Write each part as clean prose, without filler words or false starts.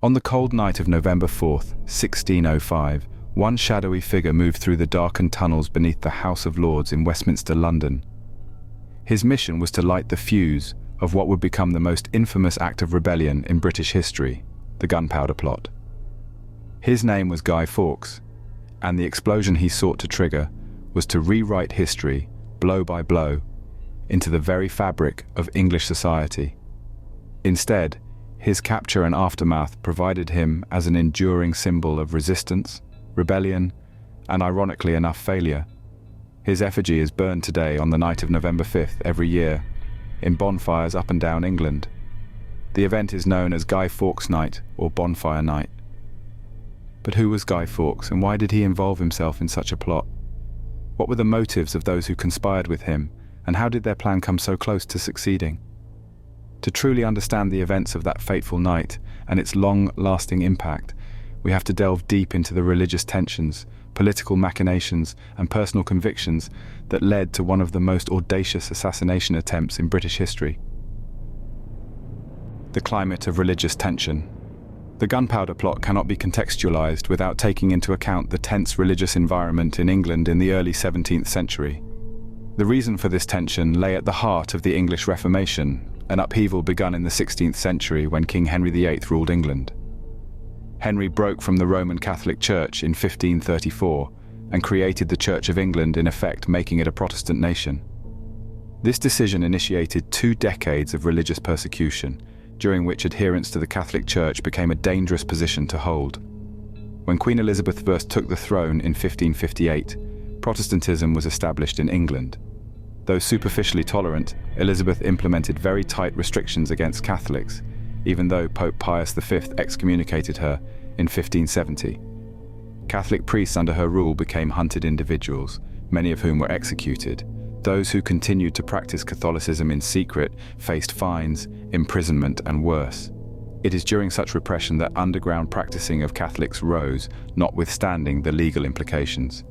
On the cold night of November 4th, 1605, one shadowy figure moved through the darkened tunnels beneath the House of Lords in Westminster, London. His mission was to light the fuse of what would become the most infamous act of rebellion in British history, the Gunpowder Plot. His name was Guy Fawkes, and the explosion he sought to trigger was to rewrite history, blow by blow, into the very fabric of English society. Instead, his capture and aftermath provided him as an enduring symbol of resistance, rebellion, and ironically enough, failure. His effigy is burned today on the night of November 5th every year, in bonfires up and down England. The event is known as Guy Fawkes Night or Bonfire Night. But who was Guy Fawkes, and why did he involve himself in such a plot? What were the motives of those who conspired with him, and how did their plan come so close to succeeding? To truly understand the events of that fateful night and its long-lasting impact, we have to delve deep into the religious tensions, political machinations, and personal convictions that led to one of the most audacious assassination attempts in British history. The climate of religious tension. The Gunpowder Plot cannot be contextualized without taking into account the tense religious environment in England in the early 17th century. The reason for this tension lay at the heart of the English Reformation, an upheaval begun in the 16th century when King Henry VIII ruled England. Henry broke from the Roman Catholic Church in 1534 and created the Church of England, in effect making it a Protestant nation. This decision initiated 2 decades of religious persecution, during which adherence to the Catholic Church became a dangerous position to hold. When Queen Elizabeth I took the throne in 1558, Protestantism was established in England. Though superficially tolerant, Elizabeth implemented very tight restrictions against Catholics, even though Pope Pius V excommunicated her in 1570. Catholic priests under her rule became hunted individuals, many of whom were executed. Those who continued to practice Catholicism in secret faced fines, imprisonment, and worse. It is during such repression that underground practicing of Catholics rose, notwithstanding the legal implications.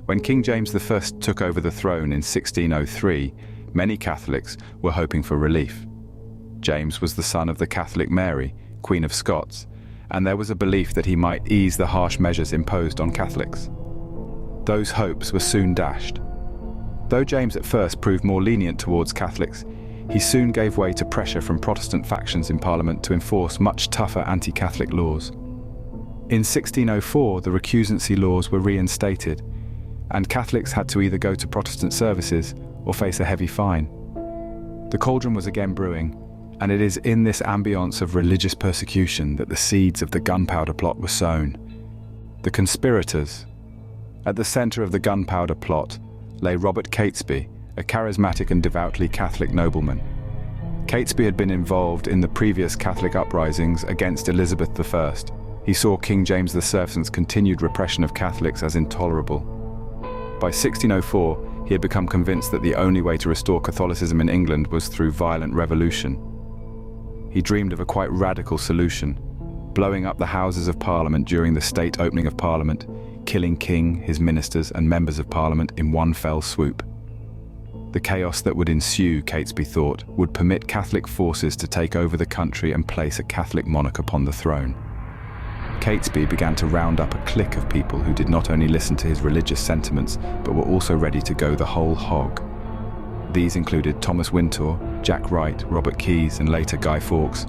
When King James I took over the throne in 1603, many Catholics were hoping for relief. James was the son of the Catholic Mary, Queen of Scots, and there was a belief that he might ease the harsh measures imposed on Catholics. Those hopes were soon dashed. Though James at first proved more lenient towards Catholics, he soon gave way to pressure from Protestant factions in Parliament to enforce much tougher anti-Catholic laws. In 1604, the recusancy laws were reinstated, and Catholics had to either go to Protestant services or face a heavy fine. The cauldron was again brewing, and it is in this ambience of religious persecution that the seeds of the Gunpowder Plot were sown. The Conspirators. At the centre of the Gunpowder Plot lay Robert Catesby, a charismatic and devoutly Catholic nobleman. Catesby had been involved in the previous Catholic uprisings against Elizabeth I. He saw King James VI's continued repression of Catholics as intolerable. By 1604, he had become convinced that the only way to restore Catholicism in England was through violent revolution. He dreamed of a quite radical solution, blowing up the Houses of Parliament during the state opening of Parliament, killing King, his ministers, and members of Parliament in one fell swoop. The chaos that would ensue, Catesby thought, would permit Catholic forces to take over the country and place a Catholic monarch upon the throne. Catesby began to round up a clique of people who did not only listen to his religious sentiments, but were also ready to go the whole hog. These included Thomas Wintour, Jack Wright, Robert Keyes, and later Guy Fawkes,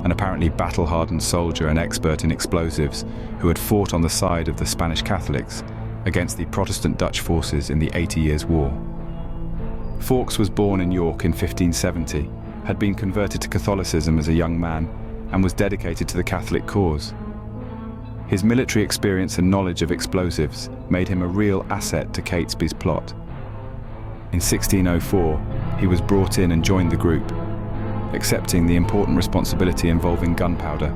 an apparently battle-hardened soldier and expert in explosives who had fought on the side of the Spanish Catholics against the Protestant Dutch forces in the 80 Years' War. Fawkes was born in York in 1570, had been converted to Catholicism as a young man, and was dedicated to the Catholic cause. His military experience and knowledge of explosives made him a real asset to Catesby's plot. In 1604, he was brought in and joined the group, accepting the important responsibility involving gunpowder.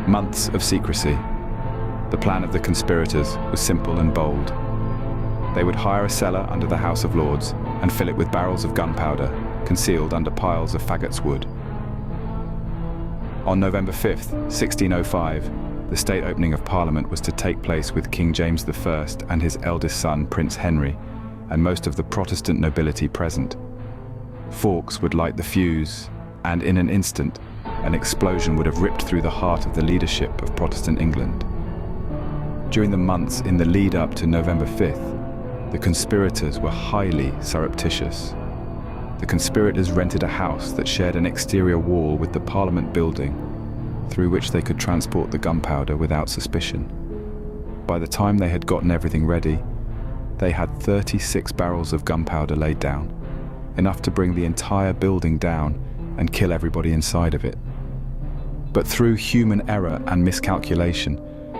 Months of secrecy. The plan of the conspirators was simple and bold. They would hire a cellar under the House of Lords and fill it with barrels of gunpowder, concealed under piles of faggots wood. On November 5th, 1605, the state opening of Parliament was to take place with King James I and his eldest son, Prince Henry, and most of the Protestant nobility present. Fawkes would light the fuse, and in an instant, an explosion would have ripped through the heart of the leadership of Protestant England. During the months in the lead up to November 5th, the conspirators were highly surreptitious. The conspirators rented a house that shared an exterior wall with the Parliament building, through which they could transport the gunpowder without suspicion. By the time they had gotten everything ready, they had 36 barrels of gunpowder laid down, enough to bring the entire building down and kill everybody inside of it. But through human error and miscalculation,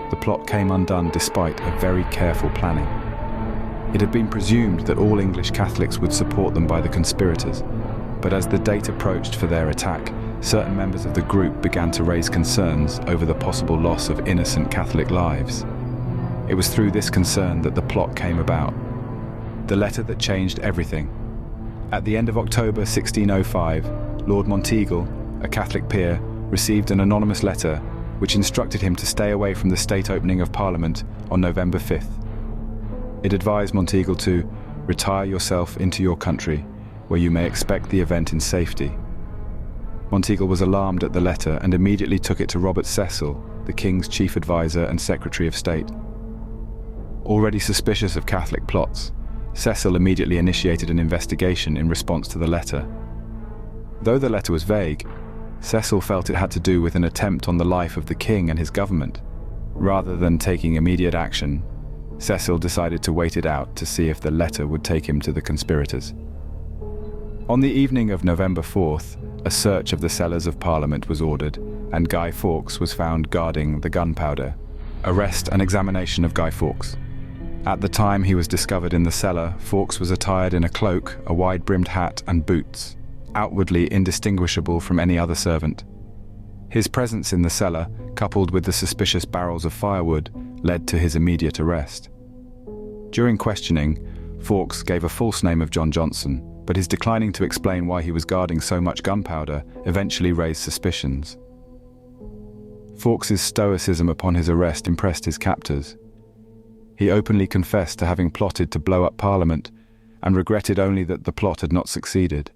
the plot came undone despite a very careful planning. It had been presumed that all English Catholics would support them by the conspirators, but as the date approached for their attack, certain members of the group began to raise concerns over the possible loss of innocent Catholic lives. It was through this concern that the plot came about. The letter that changed everything. At the end of October 1605, Lord Monteagle, a Catholic peer, received an anonymous letter which instructed him to stay away from the state opening of Parliament on November 5th. It advised Monteagle to retire yourself into your country, where you may expect the event in safety. Monteagle was alarmed at the letter and immediately took it to Robert Cecil, the King's chief advisor and Secretary of State. Already suspicious of Catholic plots, Cecil immediately initiated an investigation in response to the letter. Though the letter was vague, Cecil felt it had to do with an attempt on the life of the King and his government. Rather than taking immediate action, Cecil decided to wait it out to see if the letter would take him to the conspirators. On the evening of November 4th, a search of the cellars of Parliament was ordered, and Guy Fawkes was found guarding the gunpowder. Arrest and examination of Guy Fawkes. At the time he was discovered in the cellar, Fawkes was attired in a cloak, a wide-brimmed hat and boots, outwardly indistinguishable from any other servant. His presence in the cellar, coupled with the suspicious barrels of firewood, led to his immediate arrest. During questioning, Fawkes gave a false name of John Johnson, but his declining to explain why he was guarding so much gunpowder eventually raised suspicions. Fawkes's stoicism upon his arrest impressed his captors. He openly confessed to having plotted to blow up Parliament and regretted only that the plot had not succeeded.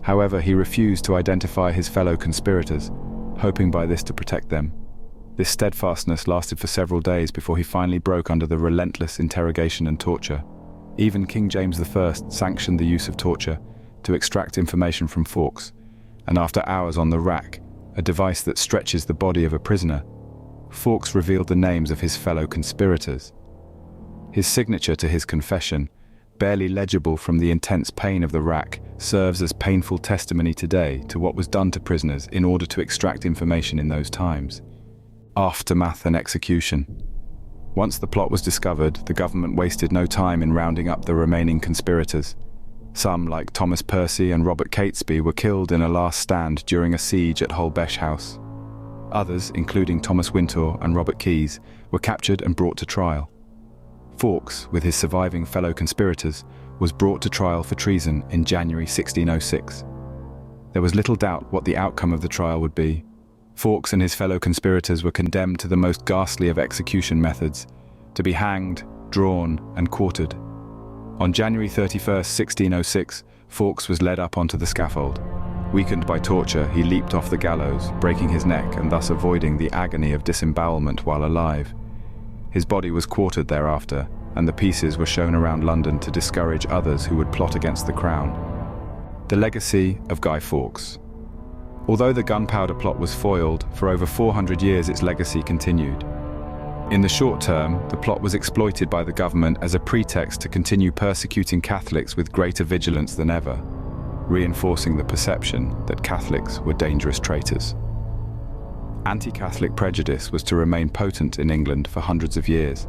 However, he refused to identify his fellow conspirators, hoping by this to protect them. This steadfastness lasted for several days before he finally broke under the relentless interrogation and torture. Even King James I sanctioned the use of torture to extract information from Fawkes, and after hours on the rack, a device that stretches the body of a prisoner, Fawkes revealed the names of his fellow conspirators. His signature to his confession, barely legible from the intense pain of the rack, serves as painful testimony today to what was done to prisoners in order to extract information in those times. Aftermath and execution. Once the plot was discovered, the government wasted no time in rounding up the remaining conspirators. Some, like Thomas Percy and Robert Catesby, were killed in a last stand during a siege at Holbeche House. Others, including Thomas Wintour and Robert Keyes, were captured and brought to trial. Fawkes, with his surviving fellow conspirators, was brought to trial for treason in January 1606. There was little doubt what the outcome of the trial would be. Fawkes and his fellow conspirators were condemned to the most ghastly of execution methods, to be hanged, drawn, and quartered. On January 31st, 1606, Fawkes was led up onto the scaffold. Weakened by torture, he leaped off the gallows, breaking his neck and thus avoiding the agony of disembowelment while alive. His body was quartered thereafter, and the pieces were shown around London to discourage others who would plot against the crown. The Legacy of Guy Fawkes. Although the Gunpowder Plot was foiled, for over 400 years its legacy continued. In the short term, the plot was exploited by the government as a pretext to continue persecuting Catholics with greater vigilance than ever, reinforcing the perception that Catholics were dangerous traitors. Anti-Catholic prejudice was to remain potent in England for hundreds of years,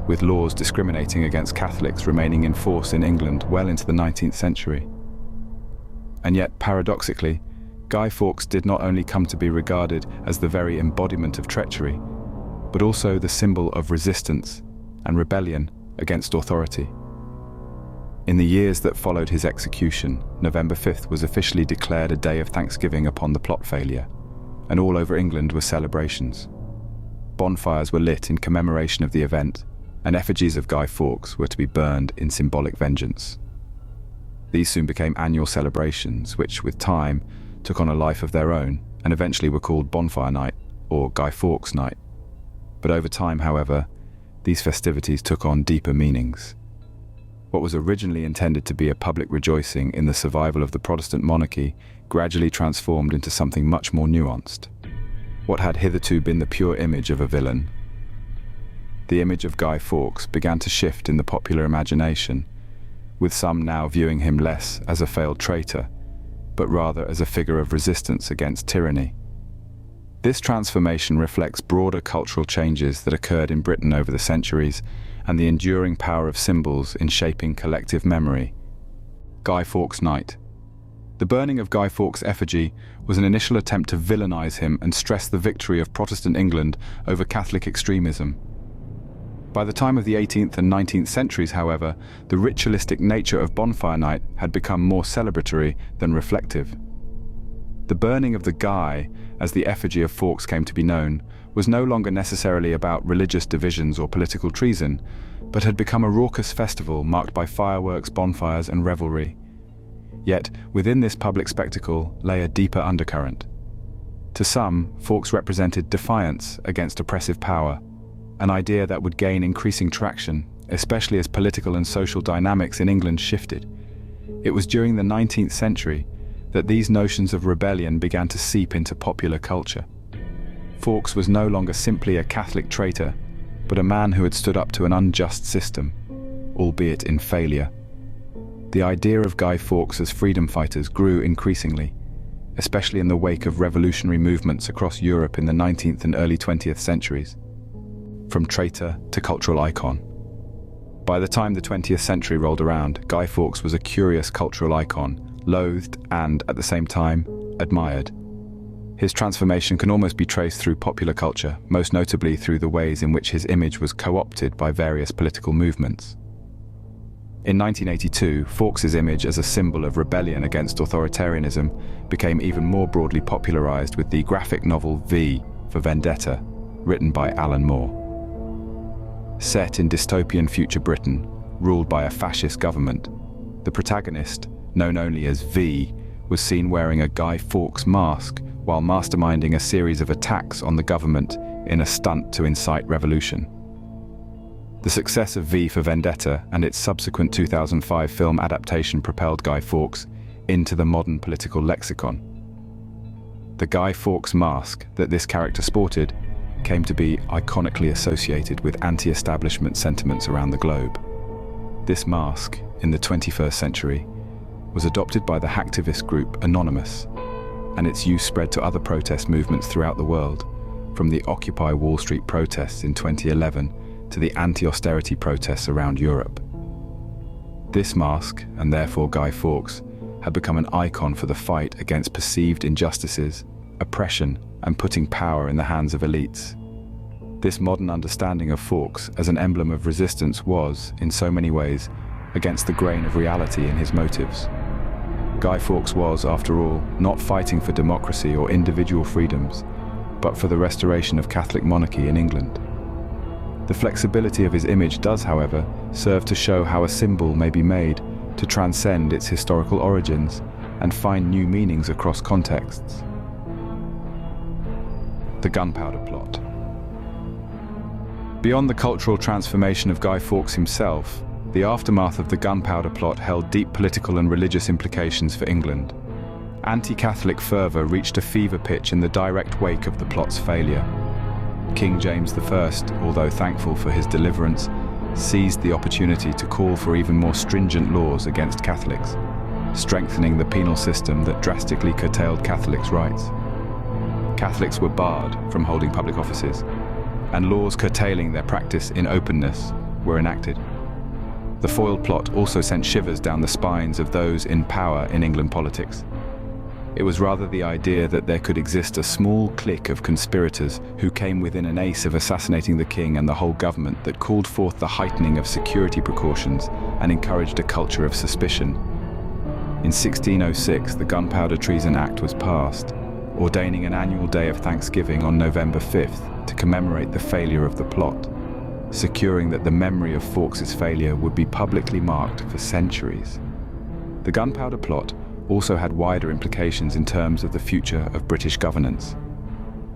with laws discriminating against Catholics remaining in force in England well into the 19th century. And yet, paradoxically, Guy Fawkes did not only come to be regarded as the very embodiment of treachery, but also the symbol of resistance and rebellion against authority. In the years that followed his execution, November 5th was officially declared a day of thanksgiving upon the plot failure, and all over England were celebrations. Bonfires were lit in commemoration of the event, and effigies of Guy Fawkes were to be burned in symbolic vengeance. These soon became annual celebrations, which, with time, took on a life of their own, and eventually were called Bonfire Night or Guy Fawkes Night. But over time, however, these festivities took on deeper meanings. What was originally intended to be a public rejoicing in the survival of the Protestant monarchy gradually transformed into something much more nuanced. What had hitherto been the pure image of a villain, the image of Guy Fawkes, began to shift in the popular imagination, with some now viewing him less as a failed traitor, but rather as a figure of resistance against tyranny. This transformation reflects broader cultural changes that occurred in Britain over the centuries and the enduring power of symbols in shaping collective memory. Guy Fawkes Night. The burning of Guy Fawkes' effigy was an initial attempt to villainize him and stress the victory of Protestant England over Catholic extremism. By the time of the 18th and 19th centuries, however, the ritualistic nature of Bonfire Night had become more celebratory than reflective. The burning of the Guy, as the effigy of Fawkes came to be known, was no longer necessarily about religious divisions or political treason, but had become a raucous festival marked by fireworks, bonfires, and revelry. Yet, within this public spectacle lay a deeper undercurrent. To some, Fawkes represented defiance against oppressive power, an idea that would gain increasing traction, especially as political and social dynamics in England shifted. It was during the 19th century that these notions of rebellion began to seep into popular culture. Fawkes was no longer simply a Catholic traitor, but a man who had stood up to an unjust system, albeit in failure. The idea of Guy Fawkes as freedom fighters grew increasingly, especially in the wake of revolutionary movements across Europe in the 19th and early 20th centuries. From traitor to cultural icon. By the time the 20th century rolled around, Guy Fawkes was a curious cultural icon, loathed and, at the same time, admired. His transformation can almost be traced through popular culture, most notably through the ways in which his image was co-opted by various political movements. In 1982, Fawkes' image as a symbol of rebellion against authoritarianism became even more broadly popularized with the graphic novel V for Vendetta, written by Alan Moore. Set in dystopian future Britain, ruled by a fascist government, the protagonist, known only as V, was seen wearing a Guy Fawkes mask while masterminding a series of attacks on the government in a stunt to incite revolution. The success of V for Vendetta and its subsequent 2005 film adaptation propelled Guy Fawkes into the modern political lexicon. The Guy Fawkes mask that this character sported came to be iconically associated with anti-establishment sentiments around the globe. This mask, in the 21st century, was adopted by the hacktivist group Anonymous, and its use spread to other protest movements throughout the world, from the Occupy Wall Street protests in 2011 to the anti-austerity protests around Europe. This mask, and therefore Guy Fawkes, had become an icon for the fight against perceived injustices, oppression, and putting power in the hands of elites. This modern understanding of Fawkes as an emblem of resistance was, in so many ways, against the grain of reality in his motives. Guy Fawkes was, after all, not fighting for democracy or individual freedoms, but for the restoration of Catholic monarchy in England. The flexibility of his image does, however, serve to show how a symbol may be made to transcend its historical origins and find new meanings across contexts. The Gunpowder Plot. Beyond the cultural transformation of Guy Fawkes himself, the aftermath of the Gunpowder Plot held deep political and religious implications for England. Anti-Catholic fervour reached a fever pitch in the direct wake of the plot's failure. King James I, although thankful for his deliverance, seized the opportunity to call for even more stringent laws against Catholics, strengthening the penal system that drastically curtailed Catholics' rights. Catholics were barred from holding public offices, and laws curtailing their practice in openness were enacted. The foiled plot also sent shivers down the spines of those in power in England politics. It was rather the idea that there could exist a small clique of conspirators who came within an ace of assassinating the king and the whole government that called forth the heightening of security precautions and encouraged a culture of suspicion. In 1606, the Gunpowder Treason Act was passed, ordaining an annual day of Thanksgiving on November 5th to commemorate the failure of the plot, securing that the memory of Fawkes' failure would be publicly marked for centuries. The Gunpowder Plot also had wider implications in terms of the future of British governance.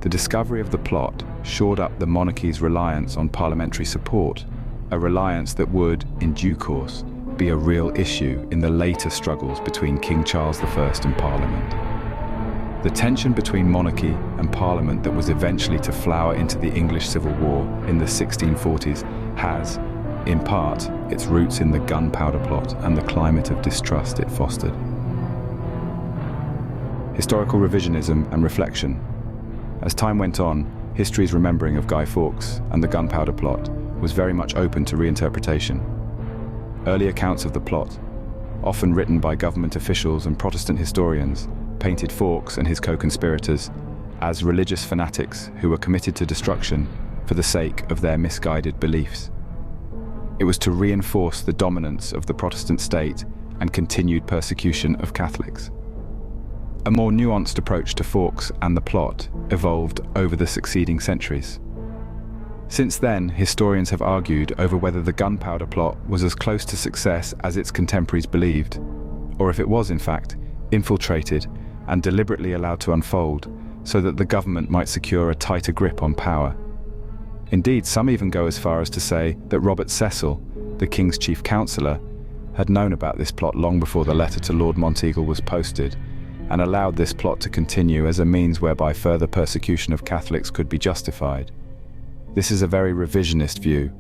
The discovery of the plot shored up the monarchy's reliance on parliamentary support, a reliance that would, in due course, be a real issue in the later struggles between King Charles I and Parliament. The tension between monarchy and Parliament that was eventually to flower into the English Civil War in the 1640s has, in part, its roots in the Gunpowder Plot and the climate of distrust it fostered. Historical revisionism and reflection. As time went on, history's remembering of Guy Fawkes and the Gunpowder Plot was very much open to reinterpretation. Early accounts of the plot, often written by government officials and Protestant historians, painted Fawkes and his co-conspirators as religious fanatics who were committed to destruction for the sake of their misguided beliefs. It was to reinforce the dominance of the Protestant state and continued persecution of Catholics. A more nuanced approach to Fawkes and the plot evolved over the succeeding centuries. Since then, historians have argued over whether the Gunpowder Plot was as close to success as its contemporaries believed, or if it was, in fact, infiltrated and deliberately allowed to unfold so that the government might secure a tighter grip on power. Indeed, some even go as far as to say that Robert Cecil, the King's chief counsellor, had known about this plot long before the letter to Lord Monteagle was posted, and allowed this plot to continue as a means whereby further persecution of Catholics could be justified. This is a very revisionist view,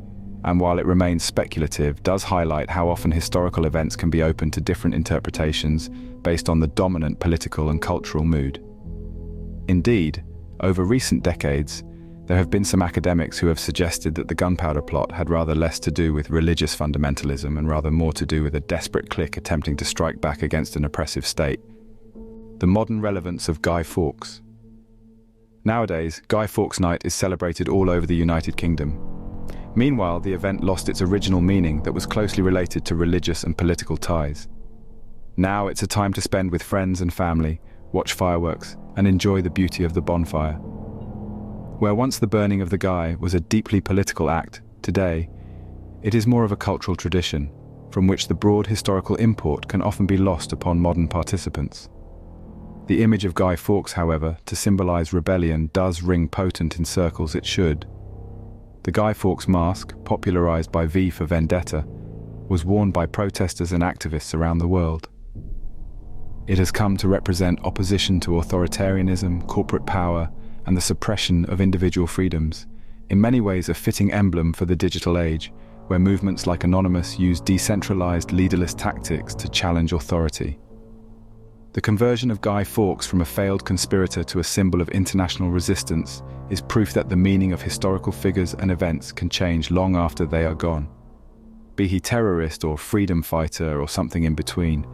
and while it remains speculative, does highlight how often historical events can be open to different interpretations based on the dominant political and cultural mood. Indeed, over recent decades, there have been some academics who have suggested that the Gunpowder Plot had rather less to do with religious fundamentalism and rather more to do with a desperate clique attempting to strike back against an oppressive state. The modern relevance of Guy Fawkes. Nowadays, Guy Fawkes Night is celebrated all over the United Kingdom. Meanwhile, the event lost its original meaning that was closely related to religious and political ties. Now it's a time to spend with friends and family, watch fireworks, and enjoy the beauty of the bonfire. Where once the burning of the Guy was a deeply political act, today, it is more of a cultural tradition, from which the broad historical import can often be lost upon modern participants. The image of Guy Fawkes, however, to symbolize rebellion does ring potent in circles it should. The Guy Fawkes mask, popularized by V for Vendetta, was worn by protesters and activists around the world. It has come to represent opposition to authoritarianism, corporate power, and the suppression of individual freedoms, in many ways a fitting emblem for the digital age, where movements like Anonymous use decentralized, leaderless tactics to challenge authority. The conversion of Guy Fawkes from a failed conspirator to a symbol of international resistance is proof that the meaning of historical figures and events can change long after they are gone. Be he terrorist or freedom fighter or something in between,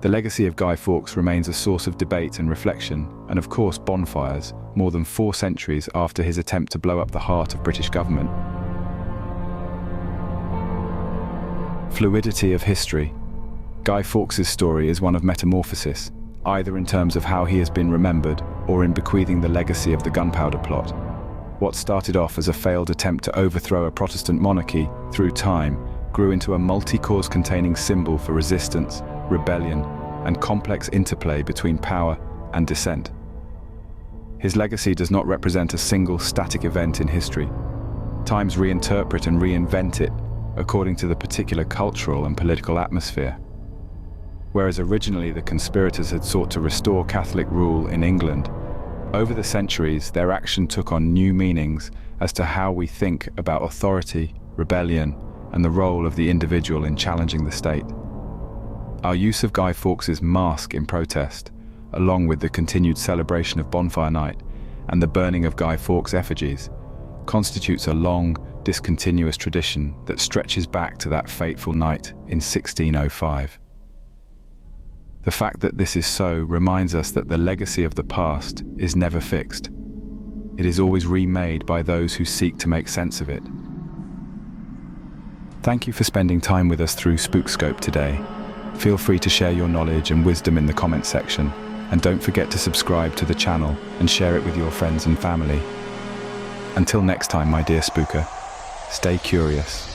the legacy of Guy Fawkes remains a source of debate and reflection, and of course bonfires, more than 4 centuries after his attempt to blow up the heart of British government. Fluidity of history. Guy Fawkes' story is one of metamorphosis, either in terms of how he has been remembered or in bequeathing the legacy of the Gunpowder Plot. What started off as a failed attempt to overthrow a Protestant monarchy, through time, grew into a multi-cause containing symbol for resistance, rebellion, and complex interplay between power and dissent. His legacy does not represent a single static event in history. Times reinterpret and reinvent it according to the particular cultural and political atmosphere. Whereas originally the conspirators had sought to restore Catholic rule in England, over the centuries their action took on new meanings as to how we think about authority, rebellion, and the role of the individual in challenging the state. Our use of Guy Fawkes' mask in protest, along with the continued celebration of Bonfire Night and the burning of Guy Fawkes' effigies, constitutes a long, discontinuous tradition that stretches back to that fateful night in 1605. The fact that this is so reminds us that the legacy of the past is never fixed. It is always remade by those who seek to make sense of it. Thank you for spending time with us through Spookscope today. Feel free to share your knowledge and wisdom in the comments section, and don't forget to subscribe to the channel and share it with your friends and family. Until next time, my dear spooker, stay curious.